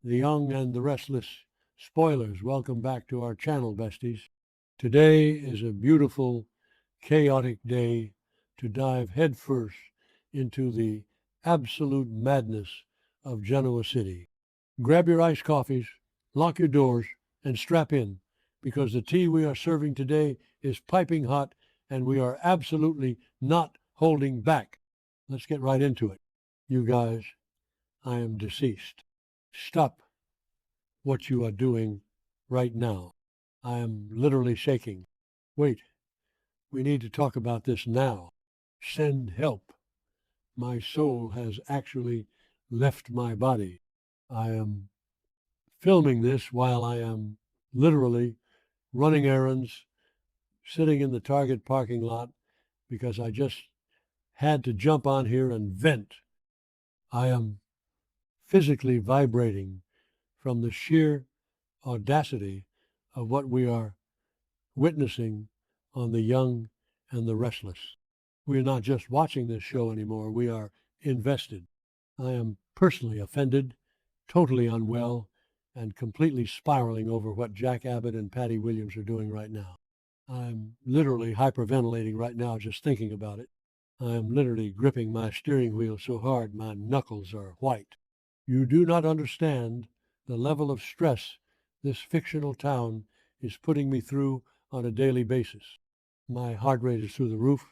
the young and the restless spoilers. Welcome back to our channel, besties. Today is a beautiful, chaotic day to dive headfirst into the absolute madness of Genoa City. Grab your iced coffees, lock your doors, and strap in, because the tea we are serving today is piping hot and we are absolutely not holding back. Let's get right into it. You guys, I am deceased. Stop what you are doing right now. I am literally shaking. Wait, we need to talk about this now. Send help. My soul has actually left my body. I am filming this while I am literally running errands, sitting in the Target parking lot, because I just had to jump on here and vent. I am physically vibrating from the sheer audacity of what we are witnessing on The Young and the Restless. We are not just watching this show anymore, we are invested. I am personally offended, totally unwell, and completely spiraling over what Jack Abbott and Patty Williams are doing right now. I'm literally hyperventilating right now just thinking about it. I am literally gripping my steering wheel so hard my knuckles are white. You do not understand the level of stress this fictional town is putting me through on a daily basis. My heart rate is through the roof,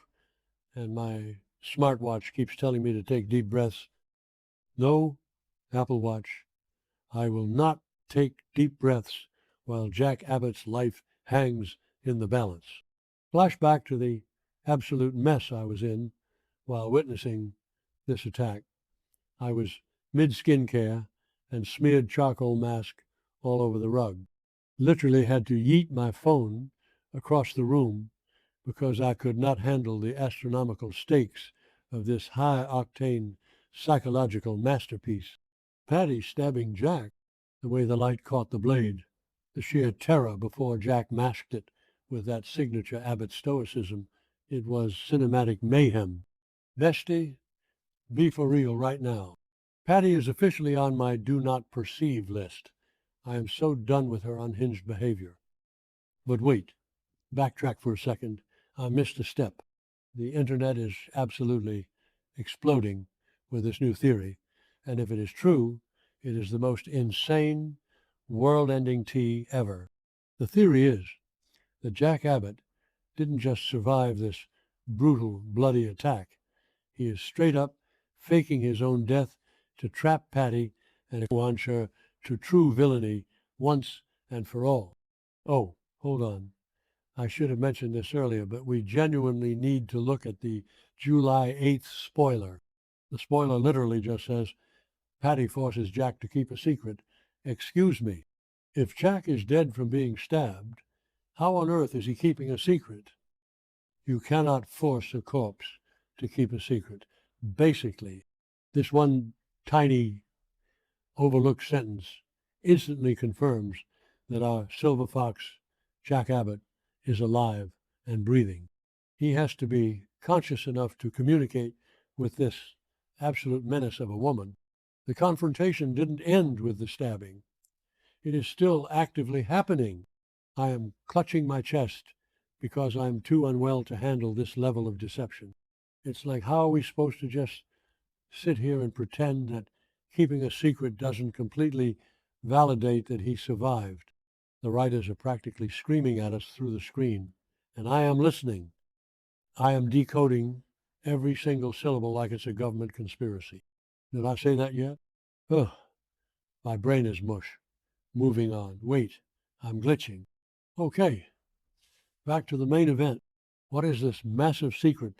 and my smartwatch keeps telling me to take deep breaths. No, Apple Watch, I will not take deep breaths while Jack Abbott's life hangs in the balance. Flashback to the absolute mess I was in while witnessing this attack. I was mid-skincare and smeared charcoal mask all over the rug. Literally had to yeet my phone across the room because I could not handle the astronomical stakes of this high-octane psychological masterpiece. Patty stabbing Jack, the way the light caught the blade, the sheer terror before Jack masked it with that signature Abbott stoicism. It was cinematic mayhem. Bestie, be for real right now. Patty is officially on my do not perceive list. I am so done with her unhinged behavior. But wait, backtrack for a second. I missed a step. The internet is absolutely exploding with this new theory, and if it is true, it is the most insane, world-ending tea ever. The theory is that Jack Abbott didn't just survive this brutal, bloody attack. He is straight up faking his own death to trap Patty and launch her to true villainy once and for all. Oh, hold on. I should have mentioned this earlier, but we genuinely need to look at the July 8th spoiler. The spoiler literally just says, Patty forces Jack to keep a secret. Excuse me. If Jack is dead from being stabbed, how on earth is he keeping a secret? You cannot force a corpse to keep a secret. Basically, this one tiny overlooked sentence instantly confirms that our silver fox, Jack Abbott, is alive and breathing. He has to be conscious enough to communicate with this absolute menace of a woman. The confrontation didn't end with the stabbing. It is still actively happening. I am clutching my chest because I'm too unwell to handle this level of deception. It's like, how are we supposed to just sit here and pretend that keeping a secret doesn't completely validate that he survived? The writers are practically screaming at us through the screen, and I am listening. I am decoding every single syllable like it's a government conspiracy. Did I say that yet? Ugh, my brain is mush. Moving on. Wait, I'm glitching. Okay, back to the main event. What is this massive secret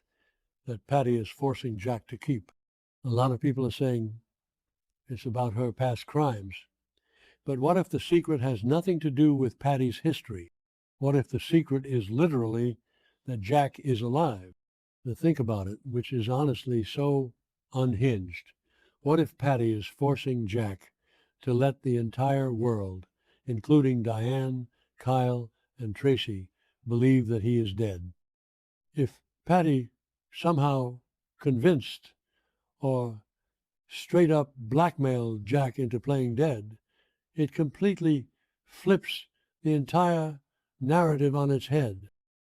that Patty is forcing Jack to keep? A lot of people are saying it's about her past crimes. But what if the secret has nothing to do with Patty's history? What if the secret is literally that Jack is alive? To think about it, which is honestly so unhinged. What if Patty is forcing Jack to let the entire world, including Diane, Kyle, and Tracy, believe that he is dead? If Patty somehow convinced or straight up blackmailed Jack into playing dead, It completely flips the entire narrative on its head.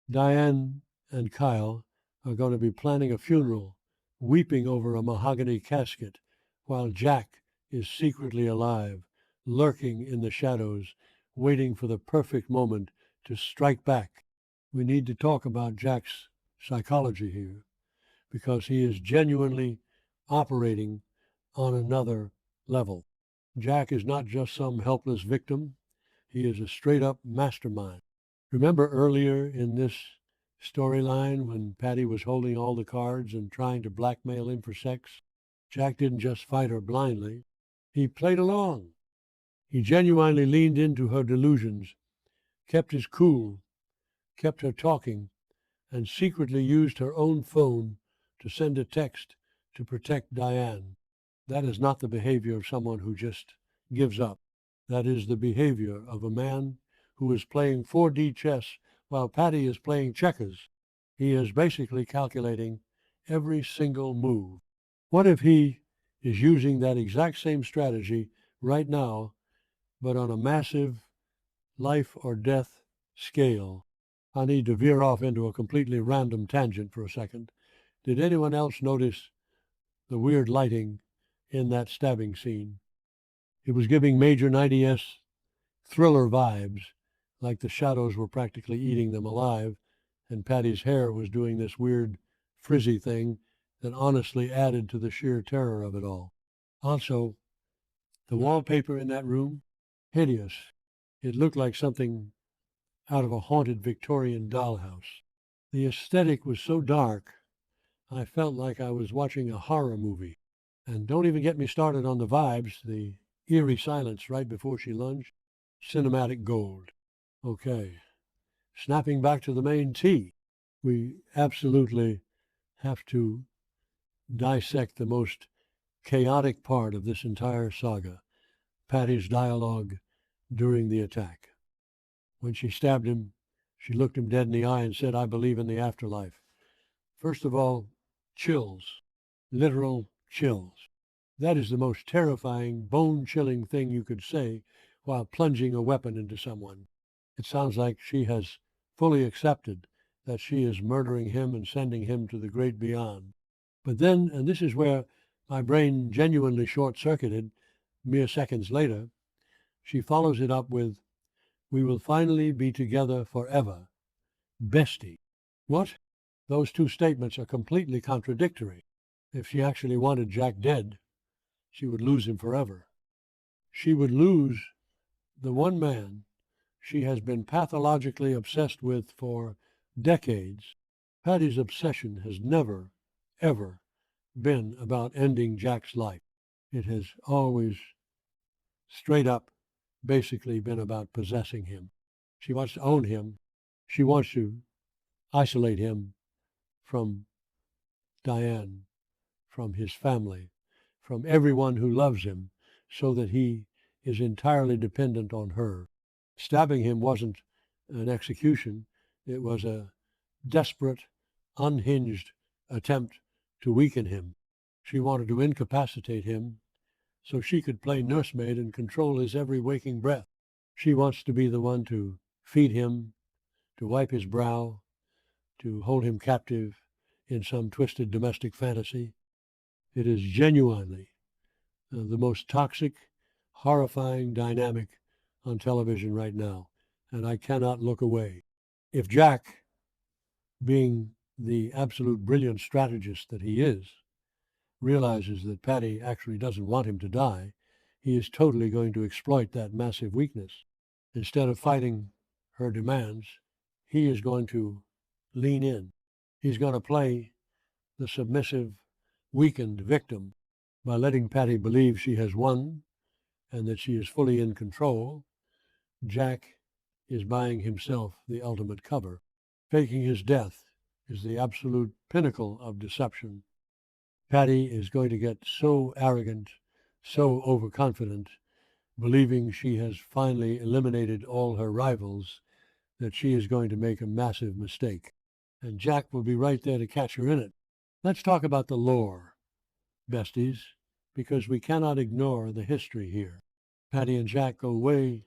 Diane and Kyle are going to be planning a funeral, weeping over a mahogany casket, while Jack is secretly alive, lurking in the shadows, waiting for the perfect moment to strike back. We need to talk about Jack's psychology here, because he is genuinely operating on another level. Jack is not just some helpless victim, he is a straight up mastermind. Remember earlier in this storyline when Patty was holding all the cards and trying to blackmail him for sex? Jack didn't just fight her blindly, he played along. He genuinely leaned into her delusions, kept his cool, kept her talking, and secretly used her own phone to send a text to protect Diane. That is not the behavior of someone who just gives up. That is the behavior of a man who is playing 4D chess while Patty is playing checkers. He is basically calculating every single move. What if he is using that exact same strategy right now, but on a massive life or death scale? I need to veer off into a completely random tangent for a second. Did anyone else notice the weird lighting in that stabbing scene? It was giving major 90s thriller vibes, like the shadows were practically eating them alive, and Patty's hair was doing this weird frizzy thing that honestly added to the sheer terror of it all. Also, the wallpaper in that room, hideous. It looked like something out of a haunted Victorian dollhouse. The aesthetic was so dark, I felt like I was watching a horror movie. And don't even get me started on the vibes, the eerie silence right before she lunged. Cinematic gold. Okay, snapping back to the main T. We absolutely have to dissect the most chaotic part of this entire saga, Patty's dialogue during the attack. When she stabbed him, she looked him dead in the eye and said, "I believe in the afterlife." First of all, chills, literal chills. That is the most terrifying, bone-chilling thing you could say while plunging a weapon into someone. It sounds like she has fully accepted that she is murdering him and sending him to the great beyond. But then, and this is where my brain genuinely short-circuited mere seconds later, she follows it up with, "We will finally be together forever. Bestie." What? Those two statements are completely contradictory. If she actually wanted Jack dead, she would lose him forever. She would lose the one man she has been pathologically obsessed with for decades. Patty's obsession has never, ever been about ending Jack's life. It has always, straight up, basically been about possessing him. She wants to own him. She wants to isolate him from Diane, from his family, from everyone who loves him, so that he is entirely dependent on her. Stabbing him wasn't an execution. It was a desperate, unhinged attempt to weaken him. She wanted to incapacitate him so she could play nursemaid and control his every waking breath. She wants to be the one to feed him, to wipe his brow, to hold him captive in some twisted domestic fantasy. It is genuinely the most toxic, horrifying dynamic on television right now, and I cannot look away. If Jack, being the absolute brilliant strategist that he is, realizes that Patty actually doesn't want him to die, he is totally going to exploit that massive weakness. Instead of fighting her demands, he is going to lean in. He's going to play the submissive, weakened victim by letting Patty believe she has won and that she is fully in control. Jack is buying himself the ultimate cover. Faking his death is the absolute pinnacle of deception. Patty is going to get so arrogant, so overconfident, believing she has finally eliminated all her rivals, that she is going to make a massive mistake. And Jack will be right there to catch her in it. Let's talk about the lore, besties, because we cannot ignore the history here. Patty and Jack go way,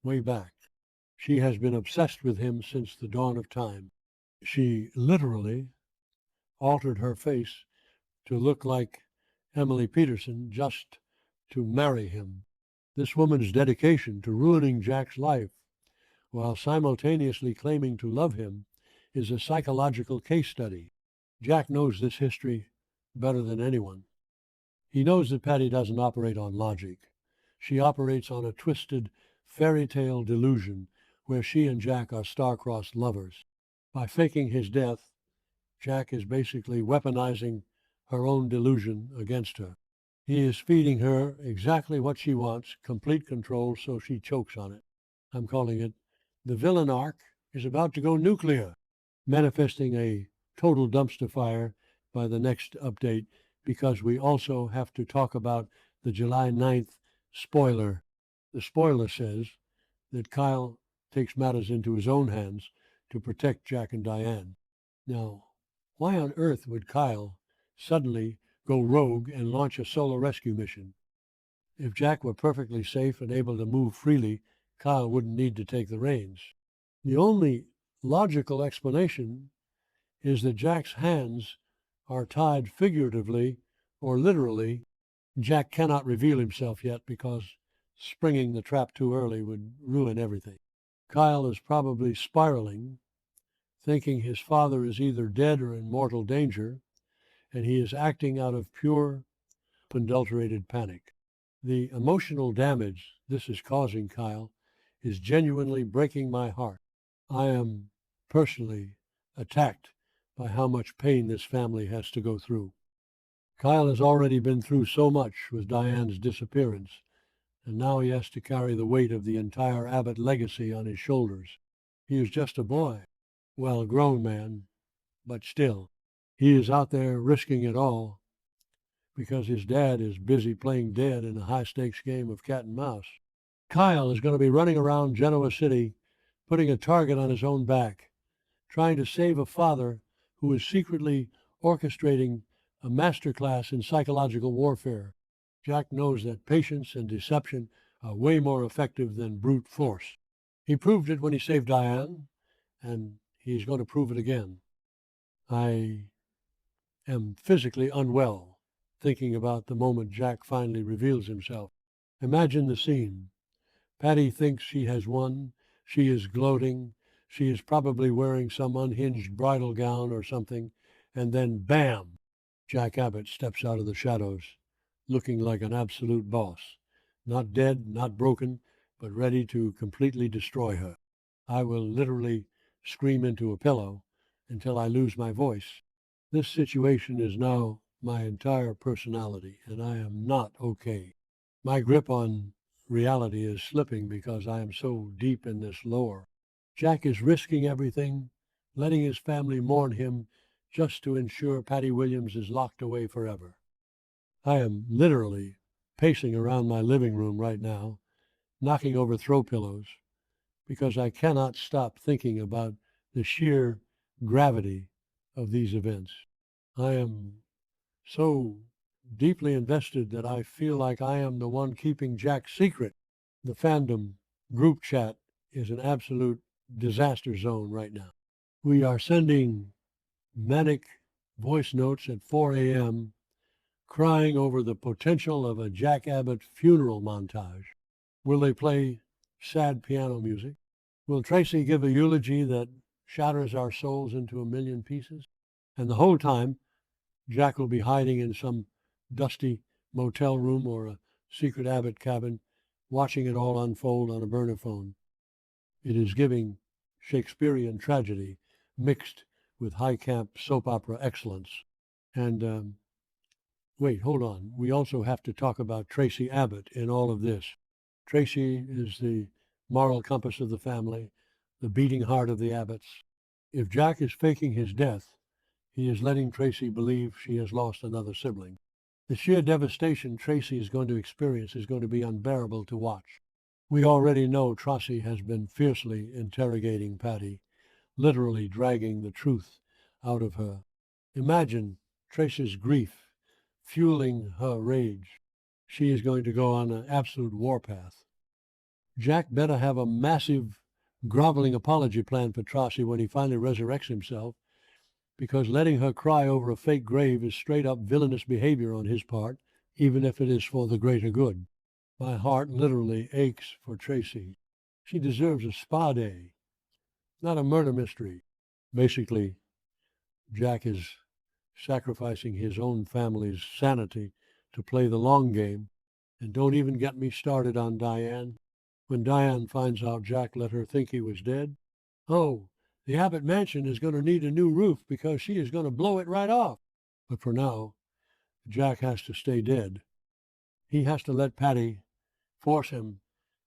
way back. She has been obsessed with him since the dawn of time. She literally altered her face to look like Emily Peterson just to marry him. This woman's dedication to ruining Jack's life while simultaneously claiming to love him is a psychological case study. Jack knows this history better than anyone. He knows that Patty doesn't operate on logic. She operates on a twisted fairy tale delusion where she and Jack are star-crossed lovers. By faking his death, Jack is basically weaponizing her own delusion against her. He is feeding her exactly what she wants, complete control, so she chokes on it. I'm calling it the villain arc is about to go nuclear, manifesting a total dumpster fire by the next update, because we also have to talk about the July 9th spoiler. The spoiler says that Kyle takes matters into his own hands to protect Jack and Diane. Now, why on earth would Kyle suddenly go rogue and launch a solo rescue mission? If Jack were perfectly safe and able to move freely, Kyle wouldn't need to take the reins. The only logical explanation is that Jack's hands are tied figuratively or literally. Jack cannot reveal himself yet because springing the trap too early would ruin everything. Kyle is probably spiraling, thinking his father is either dead or in mortal danger, and he is acting out of pure, unadulterated panic. The emotional damage this is causing Kyle is genuinely breaking my heart. I am personally attacked by how much pain this family has to go through. Kyle has already been through so much with Diane's disappearance, and now he has to carry the weight of the entire Abbott legacy on his shoulders. He is just a boy, well, a grown man, but still, he is out there risking it all because his dad is busy playing dead in a high-stakes game of cat and mouse. Kyle is going to be running around Genoa City, putting a target on his own back, trying to save a father who is secretly orchestrating a masterclass in psychological warfare. Jack knows that patience and deception are way more effective than brute force. He proved it when he saved Diane, and he's going to prove it again. I am physically unwell thinking about the moment Jack finally reveals himself. Imagine the scene. Patty thinks she has won. She is gloating. She is probably wearing some unhinged bridal gown or something. And then, bam! Jack Abbott steps out of the shadows, looking like an absolute boss. Not dead, not broken, but ready to completely destroy her. I will literally scream into a pillow until I lose my voice. This situation is now my entire personality, and I am not okay. My grip on reality is slipping because I am so deep in this lore. Jack is risking everything, letting his family mourn him just to ensure Patty Williams is locked away forever. I am literally pacing around my living room right now, knocking over throw pillows, because I cannot stop thinking about the sheer gravity of these events. I am so deeply invested that I feel like I am the one keeping Jack's secret. The fandom group chat is an absolute disaster zone right now. We are sending manic voice notes at 4 a.m. crying over the potential of a Jack Abbott funeral montage. Will they play sad piano music? Will Tracy give a eulogy that shatters our souls into a million pieces? And the whole time, Jack will be hiding in some dusty motel room or a secret Abbott cabin, watching it all unfold on a burner phone. It is giving Shakespearean tragedy mixed with high-camp soap opera excellence. And wait, hold on. We also have to talk about Tracy Abbott in all of this. Tracy is the moral compass of the family, the beating heart of the Abbotts. If Jack is faking his death, he is letting Tracy believe she has lost another sibling. The sheer devastation Tracy is going to experience is going to be unbearable to watch. We already know Tracy has been fiercely interrogating Patty, literally dragging the truth out of her. Imagine Tracy's grief fueling her rage. she is going to go on an absolute warpath. Jack better have a massive, groveling apology plan for Trossie when he finally resurrects himself, because letting her cry over a fake grave is straight-up villainous behavior on his part, even if it is for the greater good. My heart literally aches for Tracy. She deserves a spa day, not a murder mystery. Basically, Jack is sacrificing his own family's sanity to play the long game. And don't even get me started on Diane. When Diane finds out Jack let her think he was dead, oh, the Abbott mansion is going to need a new roof because she is going to blow it right off. But for now, Jack has to stay dead. He has to let Patty force him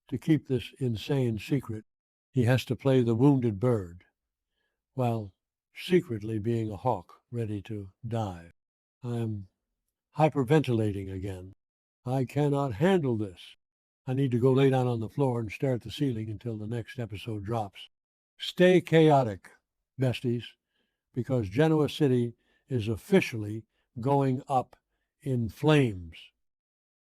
to keep this insane secret. He has to play the wounded bird while secretly being a hawk ready to dive. I am hyperventilating again. I cannot handle this. I need to go lay down on the floor and stare at the ceiling until the next episode drops. Stay chaotic, besties, because Genoa City is officially going up in flames.